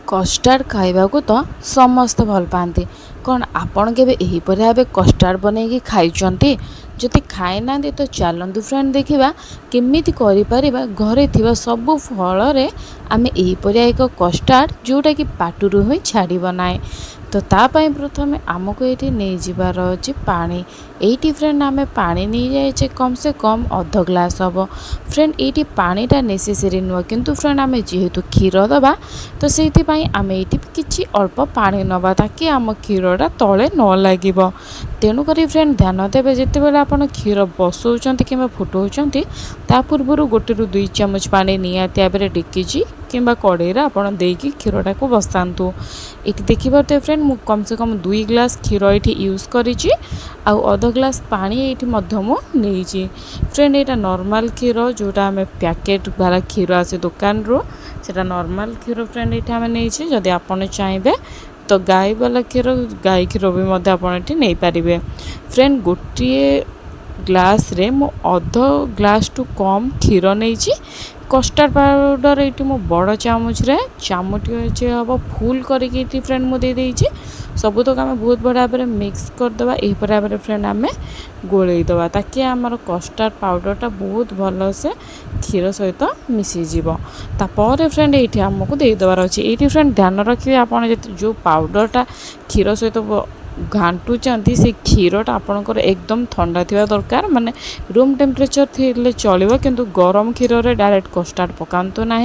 कस्टार्ड खाइबाकू तो समस्त भल पाती कौन आपण के यहीपरि भाव कस्टार्ड बनैकी खाइचंती जदि खाई ना तो चलतु फ्रेंड देखा केमी घरे थिबा सबु फल आम यहीपरि एक कस्टार्ड जोटा कि पाटुरु ही छाड़ बनाए तो तापाई प्रथम आमको ये नहीं जीवार अच्छी पानी एटी फ्रेंड आम पानी नहीं जाए कम से कम अध ग्लास हम फ्रेंड ये पानीटा नेसेसरी नुह किंतु फ्रेंड आम जेहेतु क्षीर दबा तो से आम ये किसी अल्प पानी नवा ताकि आम क्षीरटा तले न लगे तेणुक फ्रेंड ध्यान देवे जिते बड़े आप क्षीर बसौं कि फुटाऊँ ता पूर्व गोटे रु 2 चामच पानी निहाती भाव डिकीची कि कड़े आपड़ देकी क्षीरटा को बसातु ये देखिए फ्रेंड मु कम से कम 2 ग्लास क्षीर ये यूज करी अध ग्लास पानी ये नहीं फ्रेंड यहाँ नॉर्मल क्षीर जोटा आम पैकेट वाला क्षीर आसे दुकान रू से नॉर्मल क्षीर फ्रेंड ये आम नहीं जदि आपड़ चाहिए तो गाय वाला क्षीर गाय क्षीर भी आपड़ नहीं पारे फ्रेंड गोटे ग्लास रे मु अध ग्लास टू कम क्षीर नहीं कस्टार्ड पाउडर ये मो बड़ चामच रे चामचे हम फुल करके फ्रेंड मुझे सबू तक आम बहुत बड़ा भाव मिक्स करदे यही भाव फ्रेंड आम गोलईदे ताकि आमर कस्टार्ड पाउडरटा बहुत भल से क्षीर सहित मिसीज तापर फ्रेंड ये आमको देदेवार अच्छे ये फ्रेंड ध्यान रखिए आप जो पाउडरटा क्षीर सहित घाटुंट से क्षीरटा आपणकर एकदम ठंडा थिबा दरकार माने रूम टेम्परेचर थी चलो किंतु गरम क्षीर रे डायरेक्ट कस्टार्ड पकातु ना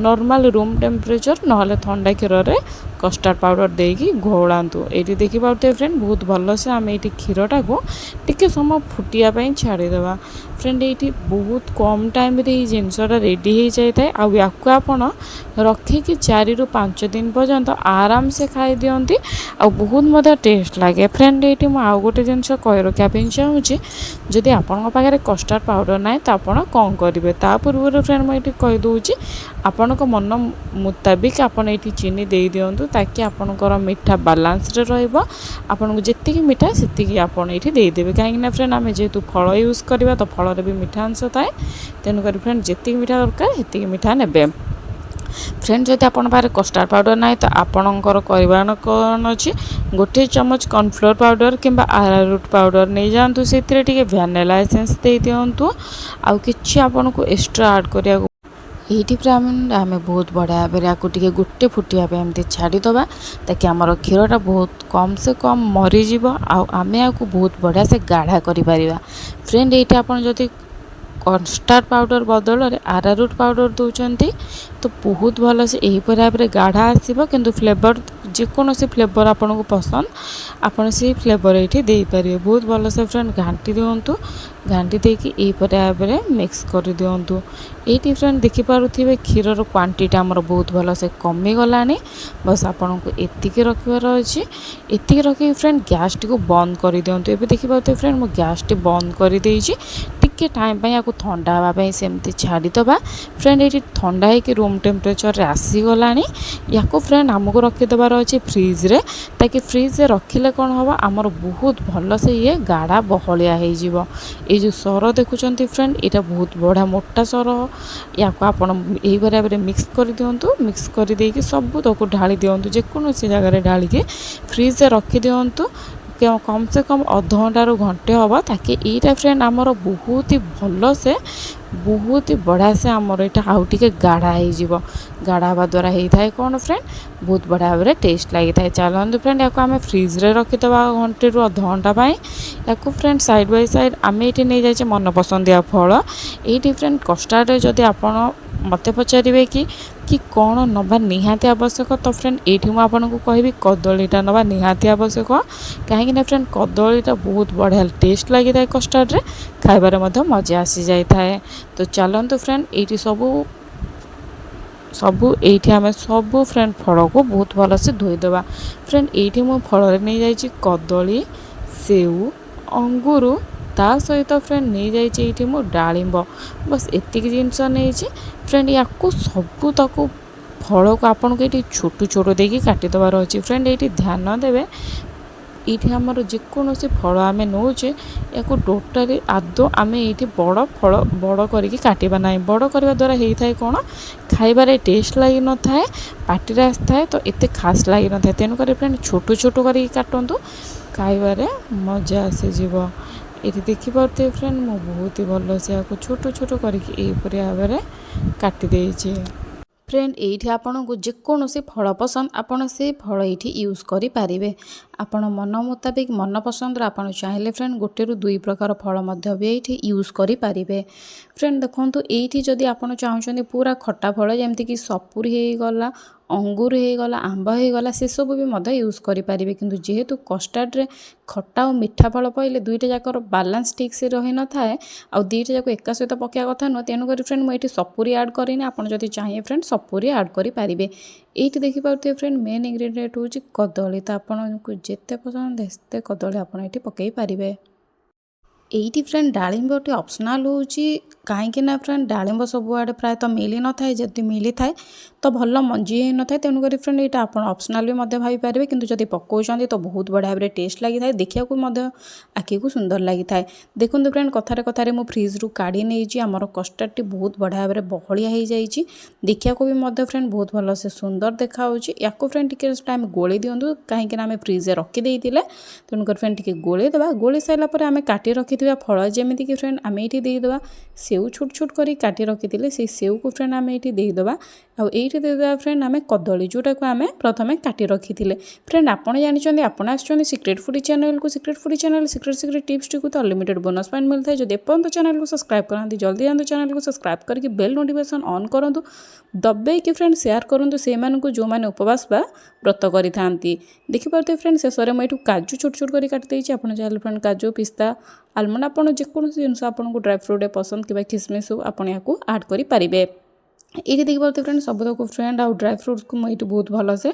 नॉर्मल रूम टेम्परेचर ना ठंडा क्षीर रे कस्टार्ड पाउडर देकी घोड़ातु ये देखी पाते फ्रेंड बहुत भल से आम ये क्षीरटा को टिके समय फुटियापाई छाड़ीदे फ्रेंड ये बहुत कम टाइम रे जिनसटा रेडी हो जाए आपको आपड़ रखिकी 4 ରୁ 5 दिन पर्यंत आराम से खाई दिंती आ बहुत मजा टेस्ट लगे फ्रेंड ये आउ गोटे जिनस कही रखापी चाहूँगी जदि आपण पाखे कस्टार्ड पाउडर ना तो आप कौन करेंगे ता पूर्व फ्रेंड मुझे कहीदे आपण मन मुताबिक आपड़ ये चीनी दे दिंतु ताकि आपणकर मीठा बालांस आपन को जी मीठा से आपड़ ये देदेवे कहीं फ्रेंड आम जेहेतु फल यूज करवा तो फल भी मीठा अंश थाए तेणुक फ्रेंड जी मीठा दरकार से मीठा ने फ्रेंड जदि आपन पारे कस्टार्ड पाउडर ना तो आपणकर कर कौन अच्छी गोटे चामच कॉर्नफ्लोर पाउडर किंबा आरारूट पाउडर नहीं जातु से वैनिला एसेंस दे दिंतु आउ कि आपन को एक्स्ट्रा ऐड करिया ये आम बहुत बढ़िया भाव टे गोटे फुटिया एमती छाड़ीदे ताकि आमर क्षीरटा बहुत कम से कम मरीज आम या बहुत बढ़िया से गाढ़ा कर फ्रेंड ये आप कस्टार्ड पाउडर बदल आरारूट पाउडर दौरान तो बहुत भल से यही भाव में गाढ़ा आसो किंतु फ्लेवर जेकोसी फ्लेवर आपन को पसंद आपन से फ्लेवर ये दे पारे बहुत भल से फ्रेंड घाटी दिंतु घाटी देकी यही भाव में मिक्स कर दिंतु ये फ्रेंड देखिपे क्षीर क्वांटिटी आमर बहुत भल से कमी गला बस आपन को एतिक रखार अच्छे एतिक रखिक फ्रेंड गैस टी को बंद कर दिंतु ये देखिपे फ्रेंड मो गैस टी बंद कर टिके टाइम या ठंडा हाँपाई सेमती छाड़ीदे फ्रेंड ये ठंडा है रूम टेम्परेचर आसीगला या फ्रेंड आमको रखीदेवार अच्छे फ्रिज रे ताकि फ्रिज रखिले कौन हम आमर बहुत भल से ये गाढ़ा बहलिया हो जो सर देखुं फ्रेंड यहाँ बहुत बढ़िया मोटा सर या यही भाव में मिक्स कर दिंतु मिक्स कर देकी सब तक ढाली दिंतु जेकोसी जगह ढालिकी फ्रिज रखी दिंतु कम से कम अध घंटा रू घंटे हम ताकि यहाँ फ्रेंड आमर बहुत ही भल से बहुत ही बढ़िया से आमर यहाँ आउ टे गाढ़ा हो गाढ़ा हवा द्वारा होता है कौन फ्रेंड बहुत बढ़िया भाव में टेस्ट लगी था चलते फ्रेंड या आम फ्रिज रे रखीदे घंटे रू अध घंटा या फ्रेंड साइड बाय साइड आम ये नहीं जाए मन पसंदिया फल ये फ्रेंड कस्टार्ड जदि आप मत पचारे कि कौन नवा निहाती आवश्यक तो फ्रेंड ये आपको कहि कदलीटा नवा निहाती आवश्यक कहीं फ्रेंड कदलीटा बहुत बढ़िया टेस्ट लगी था कस्टार्ड रे खाइबार मजा आसी जाए तो चलतु फ्रेंड ये सबू ये आम सबू फ्रेंड फल को बहुत भल से धोईदे फ्रेंड ये मो फल नहीं जाइए कदली सेऊ अंगूर ता सहित फ्रेंड नहीं जाइए मो डालिंब बस एतिक जिनस नहीं फ्रेंड या सबू तक फल को आपन को ये छोटू छोटू देकी काटिदेवार अच्छी फ्रेंड ये ध्यान देवे ये आमर जेकोसी फल आम नौचे या टोटाली आदौ आम ये बड़ फल बड़ करके काटा ना बड़ करने द्वारा होता है कौन खाइबार टेस्ट लगी न था पार्टी आसता है तो ये खास लगी न था तेणुक फ्रेंड छोट छोट कर काटतु खाइबार मजा आसीज ये देखिपे फ्रेंड मु बहुत ही भल से छोट छोट करके भाव में काटिदे फ्रेंड ये आपन को जेकोसी फल पसंद आपन से फल ये यूज करें आपण मन मुताबिक मन पसंद आपन चाहिए फ्रेंड गोटे रु 2 प्रकार फल भी ये यूज करें फ्रेंड देखो ये जदि आपन चाहते पूरा खट्टा फल जमीक सपुरी हो गला अंगूर हो गला आंब हो गला से सब भी यूज करें किंतु जेहेतु कस्टार्ड रे खट्टा और मीठा फल पहले दुईटा जाकर बालांस ठीक से रही न था आ दुईटा जाक एक सहित पकड़ा कथा नुह तेणुक फ्रेंड मुझे सपुरी ऐड करें आपड़ जब चाहिए फ्रेंड सपुरी ऐड करें ये देखिपे फ्रेंड मेन इंग्रेडिएंट हूँ कदली तो आपको जिते पसंद से कदली आप पकई पारे ये फ्रेंड डालिंब टे ऑप्शनल हो कहीं फ्रेंड डालिंब सबुआड़े प्रायतः मिली न था जदि मिली थाए तो भल मंजी ही न था तेणुक फ्रेंड ये आप ऑप्शनल भी भाई पारे कि जब पकाउं तो बहुत बढ़िया भाव में टेस्ट लगी था देखा आखि को सुंदर लगी था देखो फ्रेंड कथार कथार मु फ्रिज रू काढ़ी नहीं आमर कस्टार्ड टी बहुत बढ़िया भाव में बहलिया हो जाए देखा भी फ्रेंड बहुत भल से सुंदर देखा या फ्रेंड टी टाइम गोली दिंतु कहीं आम फ्रिज रखीदे तेणुक फ्रेंड टी गोली देवा गोली सारापर आम काटी रखी फल जमीक फ्रेंड आम ये देदेवा सेव छोट छोट कर काटी रखी से सेव को फ्रेंड आम ये देदेवा ये देदेवा फ्रेंड आम कदली जोटा को आम प्रथम काटी रखी फ्रेंड आपड़ जानते आपड़ आसुँच सिक्रेट फूडी चैनल को secret foodie channel secret tips टी को तो अनलिमिटेड बोनस पॉइंट मिलता है जो एपर्यंत चैनल को सब्सक्राइब कराती जल्दी जाते चैनल को सब्सक्राइब करके बेल नोटिफिकेशन ऑन करूँ दबे कि फ्रेंड शेयर करूँ से जो मैंने उपवास बा व्रत करी देखिपे फ्रेंड शेष में मुझे काजू छोट छोट कर काटिदेची आप चाहिए फ्रेंड काजू पिस्ता आलमंड आपड़ जेकोसी जिन आपको ड्राई फ्रुट पसंद कि किसमिश आपड़ या आड करें ये देखिए फ्रेंड सबूक फ्रेंड आउ ड्राई फ्रुट्स को मुझे बहुत भल से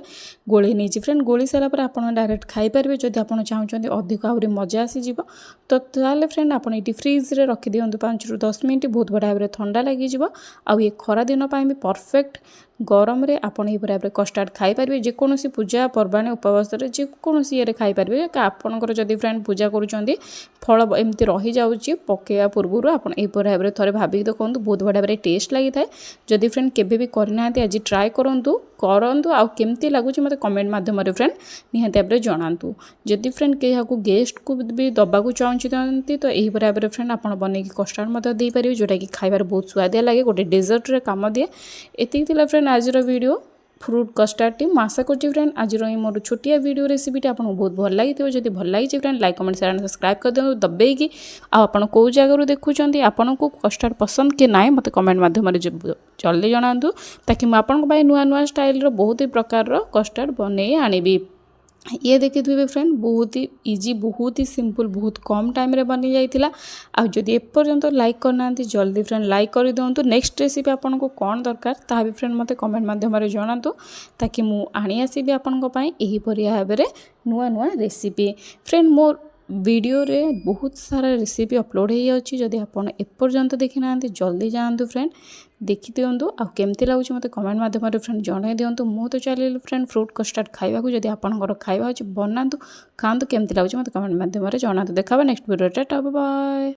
गोली नहीं फ्रेंड गोली सारापर आप डायरेक्ट खाईपारे जब आप चाहते अधिक आहरी मजा आसीज तो ताले फ्रेंड आप ये फ्रिज रे रखी दिंतु 5 ରୁ 10 मिनट बहुत बढ़िया भाव में ठंडा लगे आउ ये खरा दिन भी परफेक्ट गरम रे आपण ये भाव में कस्टार्ड खाईपारे जेकोसी पूजा पर्वाणी उपवास जेकोसी ये खाईपारे आपंकर जदि फ्रेंड पूजा करुँच फल एमती रही जाऊँगी पकड़ा पूर्व आप भाव में थे भाविक देखो बहुत बढ़िया भाव में टेस्ट लगी था जदि फ्रेंड केबे भी करना आज ट्राए करूँ आउ केमती लगुच मत कमेंट माध्यम फ्रेंड निहाती भाव में जनातु जदि फ्रेंड क्या गेस्ट को भी दबाक चाहते तो यही भाव में फ्रेंड आप बनई कस्टार्ड दे पारे जोटा कि खाइबार बहुत स्वादिया लगे गोटे डेजर्ट रे काम दिए एति फ्रेंड आज वीडियो फ्रूट कस्टार्ड टी आशा करती फ्रेंड आज मोर छोटिया वीडियो रेसिपीटी आपको बहुत भल लगी जब भल लगी friend like comment share subscribe कर दिखाँ दबेगी आपड़ कौ जगह देखुं आपन को कस्टार्ड पसंद कि ना मत कमेंट माध्यम जल्दी जनातु ताकि मुझे नुआ नुआ स्टाइल बहुत ही प्रकार कस्टार्ड बन आनिबी ये देखिए फ्रेंड बहुत ही इजी बहुत ही सिंपल बहुत कम टाइम रे बनी जाइतिला आ जदि एपर्यंत लाइक करना जल्दी फ्रेंड लाइक कर दिंतु नेक्स्ट रेसिपी आपन को कौन दरकार ता भी फ्रेंड मते कमेंट माध्यम जनातु ताकि मु आनी आसीबी आपन को पई एही परिया भाव में नुआ नुआ रेसिपी फ्रेंड मोर वीडियो रे बहुत सारा रेसिपी अपलोड हो जाउछि जदि आपन एपर्यंत देखि ना जल्दी जानतु फ्रेंड देखि दिंतु आ केमती लगुच मते कमेंट माध्यम फ्रेंड जणाई दिंतु मु तो चली फ्रेंड फ्रूट कस्टार्ड खाइबा को जदि आपनकर खाइबा अछि बनातु खांतु केमती लगुच मते कमेंट माध्यम जणातु देखा नेक्स्ट वीडियो टाटा बाय।